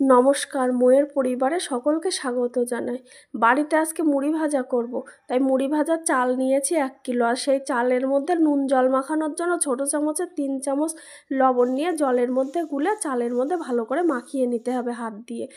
নমস্কার, মোয়ের পরিবারে সকলকে স্বাগত জানাই। বাড়িতে আজকে মুড়ি ভাজা করব, তাই মুড়ি ভাজার চাল নিয়েছি 1 কিলো। আর সেই চালের মধ্যে নুন জল মাখানোর জন্য ছোট চামচে 3 চামচ লবণ নিয়ে জলের মধ্যে গুলে চালের মধ্যে ভালো করে মাখিয়ে নিতে হবে হাত দিয়ে।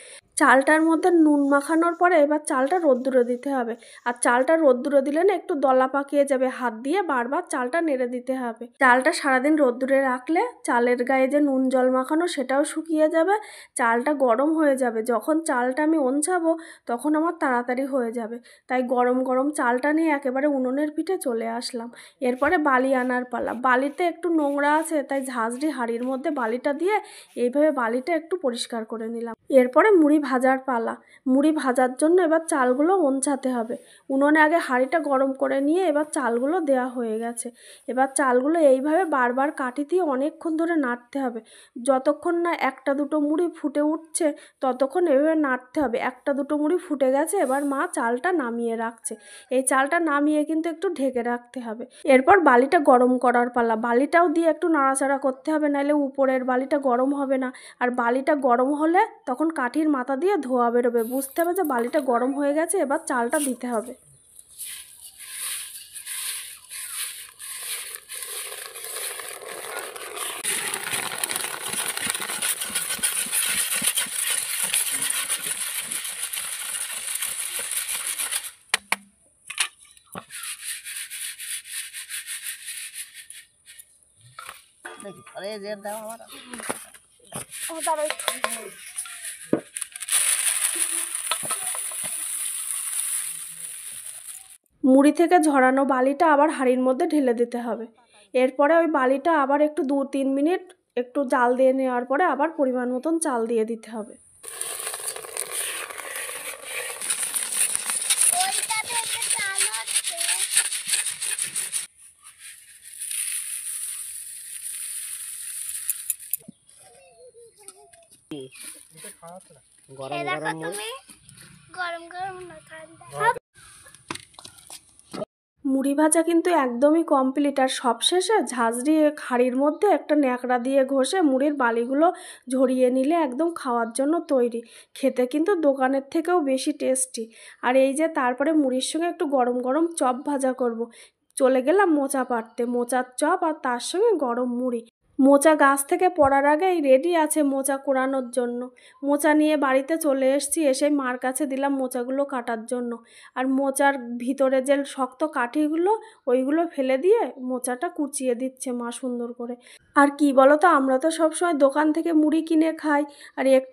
চালটার মধ্যে নুন মাখানোর পরে এবার চালটা রোদ্দুরে দিতে হবে। আর চালটা রোদ্দুরে দিলে না একটু দলা পাকিয়ে যাবে, হাত দিয়ে বারবার চালটা নেড়ে দিতে হবে। চালটা সারাদিন রোদ্দুরে রাখলে চালের গায়ে যে নুন জল মাখানো সেটাও শুকিয়ে যাবে, চালটা গরম হয়ে যাবে। যখন চালটা আমি ওনছাবো তখন আমার তাড়াতাড়ি হয়ে যাবে। তাই গরম গরম চালটা নিয়ে একেবারে উনুনের পিঠে চলে আসলাম। এরপরে বালি আনার পালা। বালিতে একটু নোংরা আছে, তাই ঝাঁঝরি হাঁড়ির মধ্যে বালিটা দিয়ে এইভাবে বালিটা একটু পরিষ্কার করে নিলাম। এরপরে মুড়ি ভাজার পালা। মুড়ি ভাজার জন্য এবার চালগুলো ওনছাতে হবে। উনুনে আগে হাঁড়িটা গরম করে নিয়ে এবার চালগুলো দেওয়া হয়ে গেছে। এবার চালগুলো এইভাবে বারবার কাঠি দিয়ে অনেকক্ষণ ধরে নাড়তে হবে। যতক্ষণ না একটা দুটো মুড়ি ফুটে উঠছে ততক্ষণ এভাবে নাড়তে হবে। একটা দুটো মুড়ি ফুটে গেছে, এবার মা চালটা নামিয়ে রাখছে। এই চালটা নামিয়ে কিন্তু একটু ঢেকে রাখতে হবে। এরপর বালিটা গরম করার পালা। বালিটাও দিয়ে একটু নাড়াচাড়া করতে হবে, নাহলে উপরের বালিটা গরম হবে না। আর বালিটা গরম হলে তখন কাঠির মাথা দিয়ে ধোয়া বেরোবে, বুঝতে হবে যে বালিটা গরম হয়ে গেছে। এবার চালটা দিতে হবে। মুড়ি থেকে ঝরানো বালিটা আবার হাঁড়ির মধ্যে ঢেলে দিতে হবে। এরপরে ওই বালিটা আবার একটু 2-3 মিনিট একটু জাল দিয়ে নেওয়ার পরে আবার পরিমাণ মতন চাল দিয়ে দিতে হবে। মুড়ি ভাজা কিন্তু একদমই কমপ্লিট। আর সবশেষে ঝাঁঝরি হাঁড়ির মধ্যে একটা ন্যাকড়া দিয়ে ঘষে মুড়ির বালিগুলো ঝরিয়ে নিলে একদম খাওয়ার জন্য তৈরি। খেতে কিন্তু দোকানের থেকেও বেশি টেস্টি। আর এই যে তারপরে মুড়ির সঙ্গে একটু গরম গরম চপ ভাজা করব। চলে গেলাম মোচা পাড়তে। মোচার চপ আর তার সঙ্গে গরম মুড়ি। মোচা গাছ থেকে পড়ার আগেই রেডি আছে মোচা কোড়ানোর জন্য। মোচা নিয়ে বাড়িতে চলে এসেছি, এসে মার কাছে দিলাম মোচাগুলো কাটার জন্য। আর মোচার ভিতরে যে শক্ত কাঠিগুলো ওইগুলো ফেলে দিয়ে মোচাটা কুচিয়ে দিচ্ছে মা সুন্দর করে। আর কি বলো তো, আমরা তো সবসময় দোকান থেকে মুড়ি কিনে খাই, আর একটু